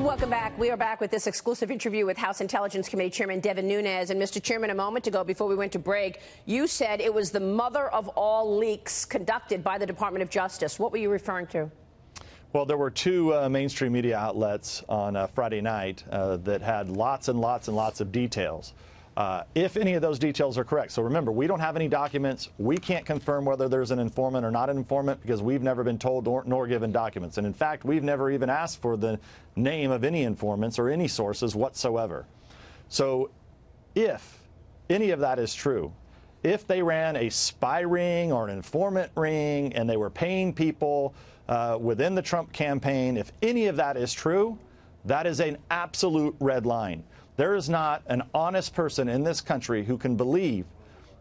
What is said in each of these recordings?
Welcome back. We are back with this exclusive interview with House Intelligence Committee Chairman Devin Nunes. And Mr. Chairman, a moment ago, before we went to break, you said it was the mother of all leaks conducted by the Department of Justice. What were you referring to? Well, there were two mainstream media outlets on Friday night that had lots and lots and lots of details. If any of those details are correct. So remember, we don't have any documents. We can't confirm whether there's an informant or not an informant because we've never been told nor given documents. And in fact, we've never even asked for the name of any informants or any sources whatsoever. So if any of that is true, if they ran a spy ring or an informant ring and they were paying people within the Trump campaign, if any of that is true, that is an absolute red line. There is not an honest person in this country who can believe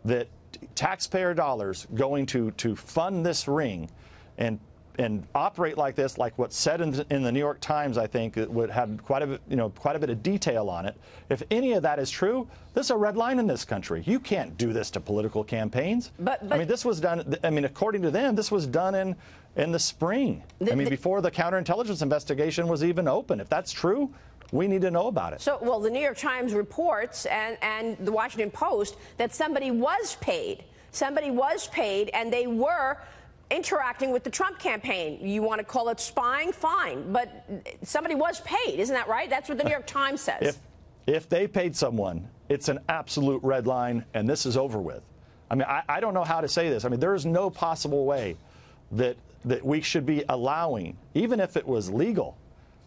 that taxpayer dollars going to fund this ring and operate like this, like what's said in the New York Times, I think it would have quite a bit of detail on it. If any of that is true, this is a red line in this country. You can't do this to political campaigns. But I mean, this was done. I mean, according to them, this was done in the spring. Before the counterintelligence investigation was even open. If that's true, we need to know about it. So, well, the New York Times reports and the Washington Post that somebody was paid. Somebody was paid, and they were interacting with the Trump campaign. You want to call it spying? Fine. But somebody was paid. Isn't that right? That's what the New York Times says. If they paid someone, it's an absolute red line, and this is over with. I mean, I don't know how to say this. I mean, there is no possible way that we should be allowing, even if it was legal,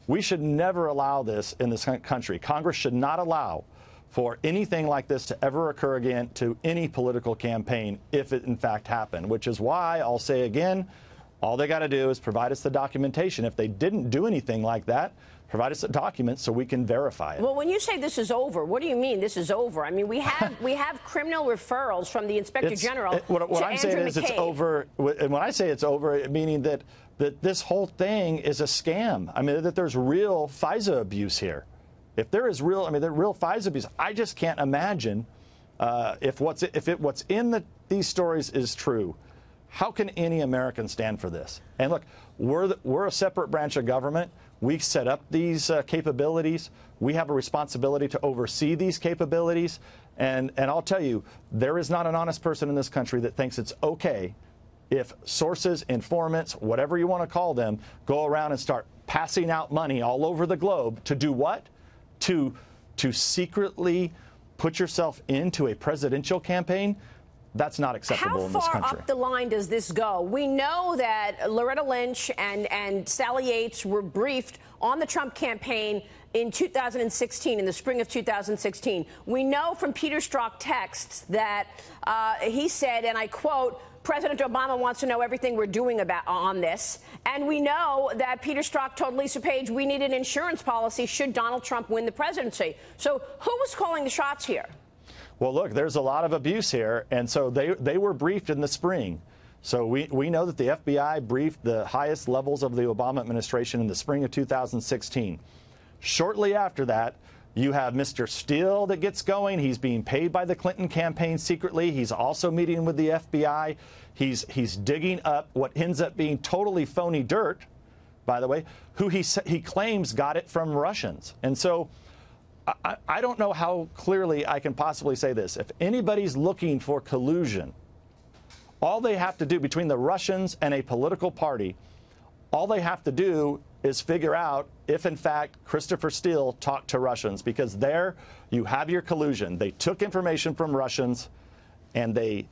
we should never allow this in this country. Congress should not allow for anything like this to ever occur again to any political campaign if it in fact happened, which is why I'll say again, all they got to do is provide us the documentation. If they didn't do anything like that, provide us the documents so we can verify it. Well, when you say this is over, what do you mean this is over? I mean, we have criminal referrals from the Inspector General what I'm saying is it's over. And when I say it's over, meaning that this whole thing is a scam. I mean, that there's real FISA abuse here. If there is real, real FISA abuse. I just can't imagine if what's in these stories is true. How can any American stand for this? And look, we're a separate branch of government. We set up these capabilities. We have a responsibility to oversee these capabilities. And I'll tell you, there is not an honest person in this country that thinks it's okay if sources, informants, whatever you want to call them, go around and start passing out money all over the globe to do what? To secretly put yourself into a presidential campaign. That's not acceptable in this country. How far up the line does this go? We know that Loretta Lynch and Sally Yates were briefed on the Trump campaign in 2016, in the spring of 2016. We know from Peter Strzok texts that he said, and I quote, President Obama wants to know everything we're doing on this. And we know that Peter Strzok told Lisa Page we need an insurance policy should Donald Trump win the presidency. So who was calling the shots here? Well, look, there's a lot of abuse here. And so they were briefed in the spring. So we know that the FBI briefed the highest levels of the Obama administration in the spring of 2016. Shortly after that, you have Mr. Steele that gets going. He's being paid by the Clinton campaign secretly. He's also meeting with the FBI. He's digging up what ends up being totally phony dirt, by the way, who he claims got it from Russians. And so I don't know how clearly I can possibly say this. If anybody's looking for collusion, all they have to do between the Russians and a political party, all they have to do is figure out if, in fact, Christopher Steele talked to Russians, because there you have your collusion. They took information from Russians and they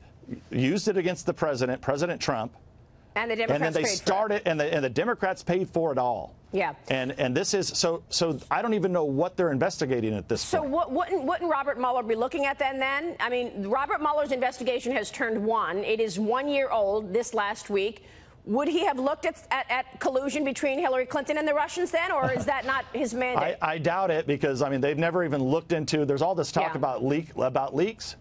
used it against the president, President Trump. And the Democrats and then they started, and the Democrats paid for it all. Yeah. And this is so I don't even know what they're investigating at this point. So wouldn't Robert Mueller be looking at then? I mean, Robert Mueller's investigation has turned one. It is 1 year old this last week. Would he have looked at collusion between Hillary Clinton and the Russians then, or is that not his mandate? I doubt it, because, I mean, they've never even looked into, there's all this talk about leaks.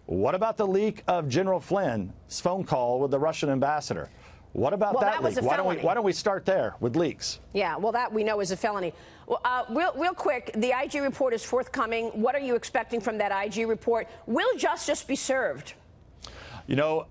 What about the leak of General Flynn's phone call with the Russian ambassador? What about that leak? Why don't we start there with leaks? Yeah, well, that we know is a felony. Well, real quick, the IG report is forthcoming. What are you expecting from that IG report? Will justice be served? You know,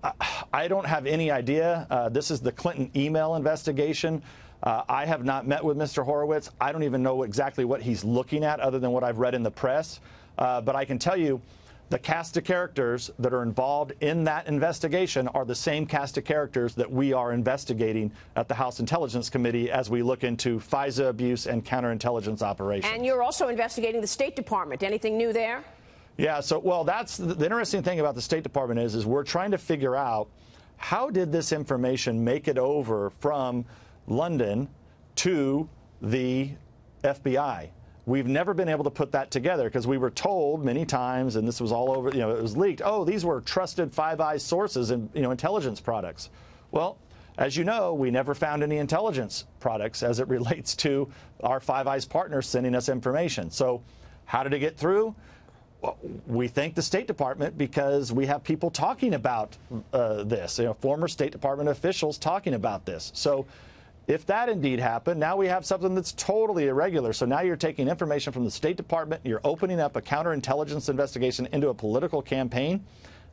I don't have any idea. This is the Clinton email investigation. I have not met with Mr. Horowitz. I don't even know exactly what he's looking at other than what I've read in the press. But I can tell you the cast of characters that are involved in that investigation are the same cast of characters that we are investigating at the House Intelligence Committee as we look into FISA abuse and counterintelligence operations. And you're also investigating the State Department. Anything new there? Yeah, so, well, that's the interesting thing about the State Department is we're trying to figure out how did this information make it over from London to the FBI. We've never been able to put that together because we were told many times, and this was all over, it was leaked, oh, these were trusted Five Eyes sources and, intelligence products. Well, as you know, we never found any intelligence products as it relates to our Five Eyes partners sending us information. So how did it get through? Well, we thank the State Department because we have people talking about this, former State Department officials talking about this. So if that indeed happened, now we have something that's totally irregular. So now you're taking information from the State Department, you're opening up a counterintelligence investigation into a political campaign.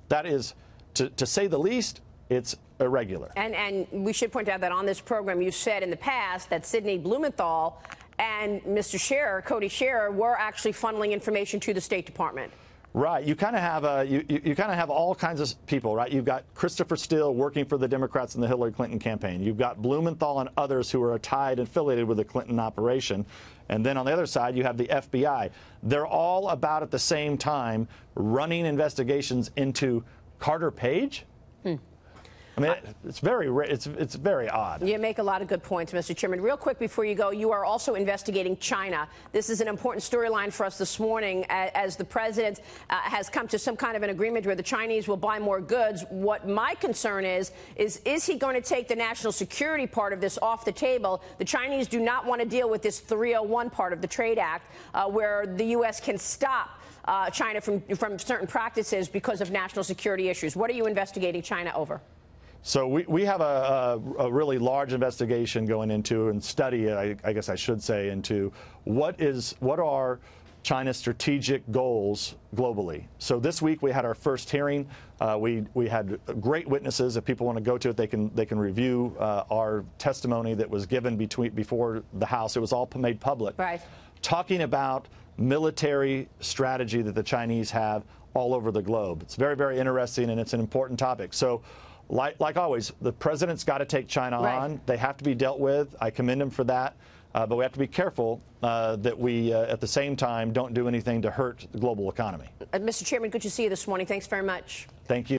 That is, to say the least, it's irregular. And we should point out that on this program, you said in the past that Sidney Blumenthal and Mr. Scherer, Cody Scherer, were actually funneling information to the State Department. Right. You kind of have you kind of have all kinds of people, right? You've got Christopher Steele working for the Democrats in the Hillary Clinton campaign. You've got Blumenthal and others who are tied and affiliated with the Clinton operation. And then on the other side, you have the FBI. They're all about at the same time running investigations into Carter Page. I mean, it's very odd. You make a lot of good points, Mr. Chairman. Real quick before you go, you are also investigating China. This is an important storyline for us this morning as the president has come to some kind of an agreement where the Chinese will buy more goods. What my concern is he going to take the national security part of this off the table? The Chinese do not want to deal with this 301 part of the Trade Act where the U.S. can stop China from certain practices because of national security issues. What are you investigating China over? So we have a really large investigation going into and study, I guess I should say, into what are China's strategic goals globally. So this week we had our first hearing. We had great witnesses. If people want to go to it, they can review our testimony that was given before the House. It was all made public. Right. Talking about military strategy that the Chinese have all over the globe. It's very, very interesting, and it's an important topic. So like always, the president's got to take China on. They have to be dealt with. I commend him for that. But we have to be careful that we, at the same time, don't do anything to hurt the global economy. Mr. Chairman, good to see you this morning. Thanks very much. Thank you.